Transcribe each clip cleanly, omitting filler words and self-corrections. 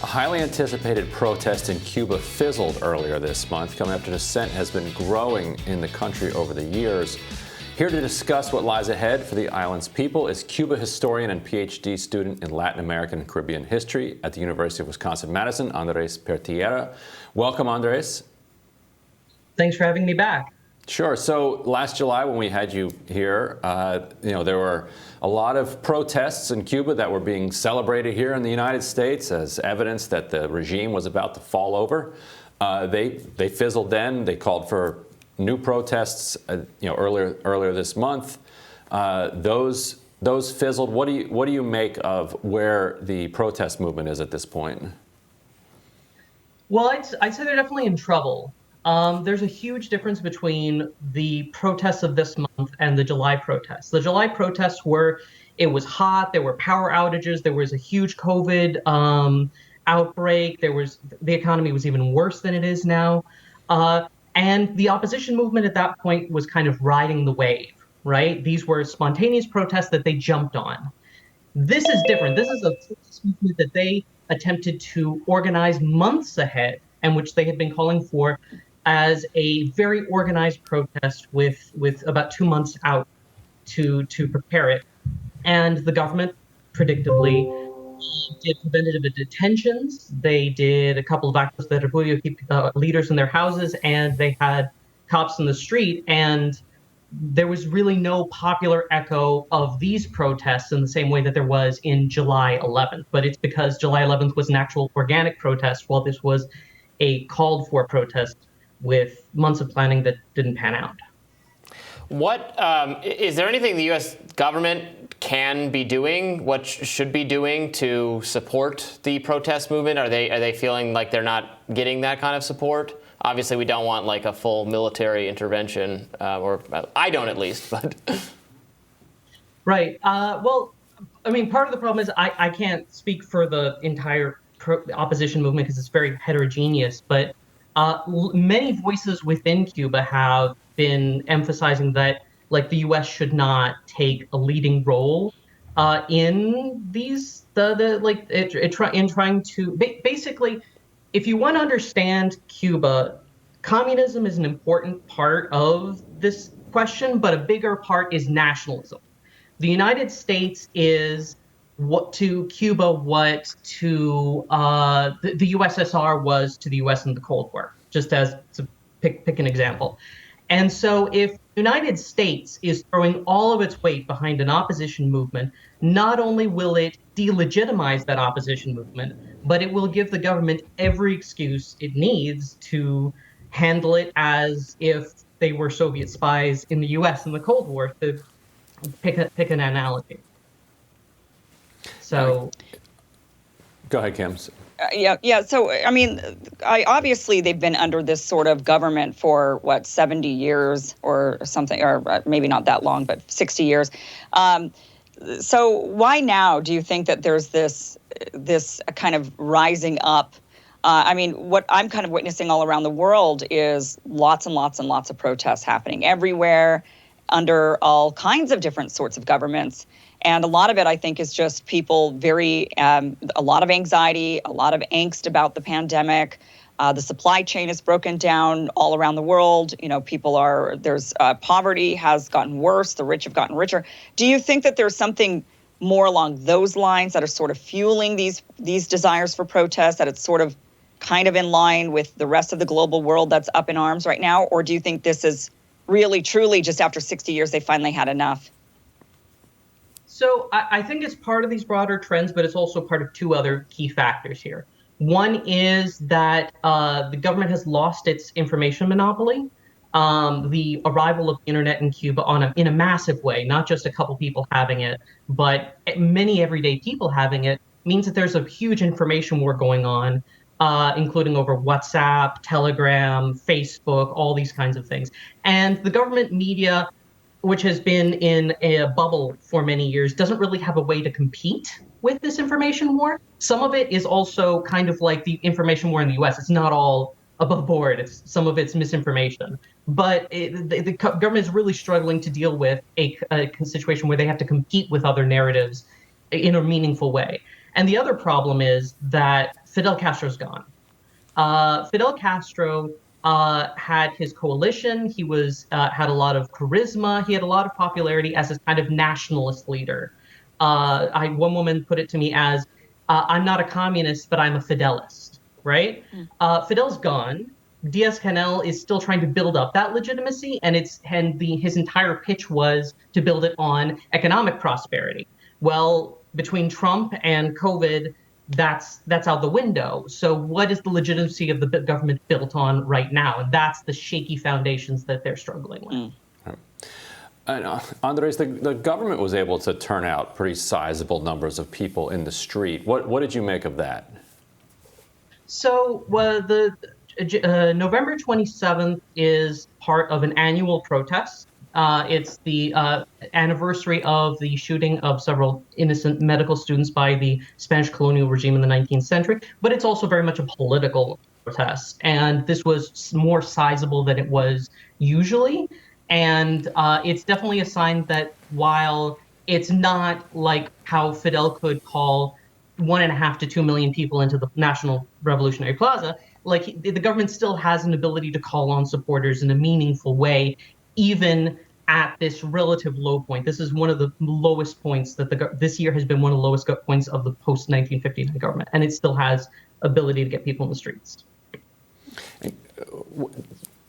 A highly anticipated protest in Cuba fizzled earlier this month, coming after dissent has been growing in the country over the years. Here to discuss what lies ahead for the island's people is Cuba historian and PhD student in Latin American and Caribbean history at the University of Wisconsin-Madison, Andres Pertierra. Welcome, Andres. Thanks for having me back. Sure. So last July when we had you here, there were a lot of protests in Cuba that were being celebrated here in the United States as evidence that the regime was about to fall over. They fizzled then. They called for new protests, earlier this month. Those fizzled. What do you make of where the protest movement is at this point? Well, I'd say they're definitely in trouble. There's a huge difference between the protests of this month and the July protests. The July protests it was hot, there were power outages, there was a huge COVID outbreak, the economy was even worse than it is now. And the opposition movement at that point was kind of riding the wave, right? These were spontaneous protests that they jumped on. This is different. This is a protest movement that they attempted to organize months ahead, and which they had been calling for as a very organized protest with about 2 months out to prepare it. And the government, predictably, did preventative detentions. They did a couple of actos de repudio, keep leaders in their houses, and they had cops in the street. And there was really no popular echo of these protests in the same way that there was in July 11th. But it's because July 11th was an actual organic protest, while this was a called for protest with months of planning that didn't pan out. What is there anything the U.S. government can be doing, what should be doing to support the protest movement? Are they feeling like they're not getting that kind of support? Obviously, we don't want like a full military intervention, or I don't at least, but. Right. Well, I mean, part of the problem is I can't speak for the entire opposition movement because it's very heterogeneous, but many voices within Cuba have been emphasizing that, like, the U.S. should not take a leading role in these in trying to basically, if you want to understand Cuba, communism is an important part of this question, but a bigger part is nationalism. The United States is what to Cuba what to the USSR was to the US in the Cold War, just as to pick an example. And so if the United States is throwing all of its weight behind an opposition movement, not only will it delegitimize that opposition movement, but it will give the government every excuse it needs to handle it as if they were Soviet spies in the US in the Cold War, to pick an analogy. So, go ahead, Kim. Yeah. So, I mean, obviously they've been under this sort of government for 70 years or something, or maybe not that long, but 60 years. So why now do you think that there's this kind of rising up? I mean, what I'm kind of witnessing all around the world is lots and lots and lots of protests happening everywhere under all kinds of different sorts of governments. And a lot of it, I think, is just people a lot of anxiety, a lot of angst about the pandemic. The supply chain is broken down all around the world. Poverty has gotten worse. The rich have gotten richer. Do you think that there's something more along those lines that are sort of fueling these desires for protest, that it's sort of kind of in line with the rest of the global world that's up in arms right now? Or do you think this is really, truly just after 60 years, they finally had enough? So I think it's part of these broader trends, but it's also part of two other key factors here. One is that the government has lost its information monopoly. The arrival of the internet in Cuba in a massive way, not just a couple people having it, but many everyday people having it, means that there's a huge information war going on, including over WhatsApp, Telegram, Facebook, all these kinds of things. And the government media, which has been in a bubble for many years, doesn't really have a way to compete with this information war. Some of it is also kind of like the information war in the US. It's not all above board. Some of it's misinformation. But the government is really struggling to deal with a situation where they have to compete with other narratives in a meaningful way. And the other problem is that Fidel Castro's gone. Fidel Castro had his coalition. He was had a lot of charisma. He had a lot of popularity as a kind of nationalist leader. One woman put it to me as, "I'm not a communist, but I'm a Fidelist." Right? Fidel's gone. Diaz-Canel is still trying to build up that legitimacy, and his entire pitch was to build it on economic prosperity. Well, between Trump and COVID, that's out the window. So what is the legitimacy of the government built on right now? And that's the shaky foundations that they're struggling with. And Andres, the government was able to turn out pretty sizable numbers of people in the street. What did you make of that? So November 27th is part of an annual protest. It's the anniversary of the shooting of several innocent medical students by the Spanish colonial regime in the 19th century, but it's also very much a political protest. And this was more sizable than it was usually. And it's definitely a sign that while it's not like how Fidel could call 1.5 to 2 million people into the National Revolutionary Plaza, like the government still has an ability to call on supporters in a meaningful way, even at this relative low point. This is one of the lowest points that this year has been one of the lowest points of the post-1959 government, and it still has ability to get people in the streets.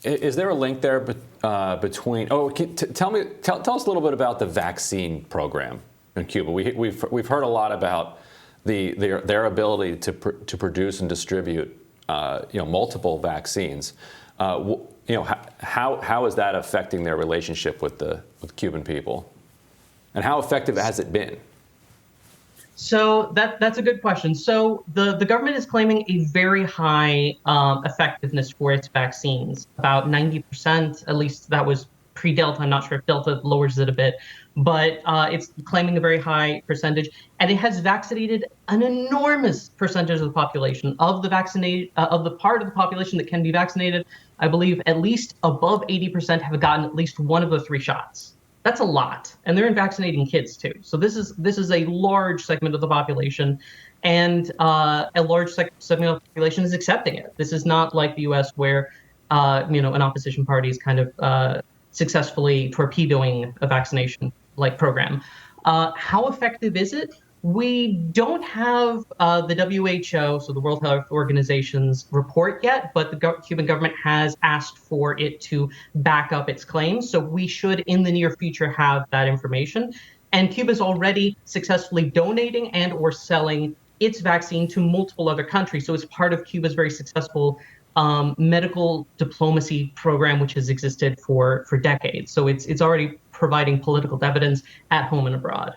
Is there a link there between? Tell us a little bit about the vaccine program in Cuba. We've heard a lot about their ability to produce and distribute multiple vaccines. How is that affecting their relationship with Cuban people, and how effective has it been? So that's a good question. So the government is claiming a very high effectiveness for its vaccines, about 90%. At least that was pre-Delta. I'm not sure if Delta lowers it a bit, but it's claiming a very high percentage, and it has vaccinated an enormous percentage of the population. Of the part of the population that can be vaccinated, I believe at least above 80% have gotten at least one of the 3 shots. That's a lot, and they're vaccinating kids too. So this is a large segment of the population, and a large segment of the population is accepting it. This is not like the U.S. where an opposition party is kind of successfully torpedoing a vaccination program. How effective is it? We don't have the WHO, so the World Health Organization's report yet, but the Cuban government has asked for it to back up its claims. So we should, in the near future, have that information. And Cuba's already successfully donating and or selling its vaccine to multiple other countries. So it's part of Cuba's very successful medical diplomacy program, which has existed for decades. So it's already providing political dividends at home and abroad.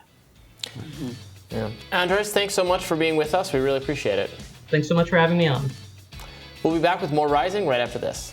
Mm-hmm. Yeah. Andres, thanks so much for being with us. We really appreciate it. Thanks so much for having me on. We'll be back with more Rising right after this.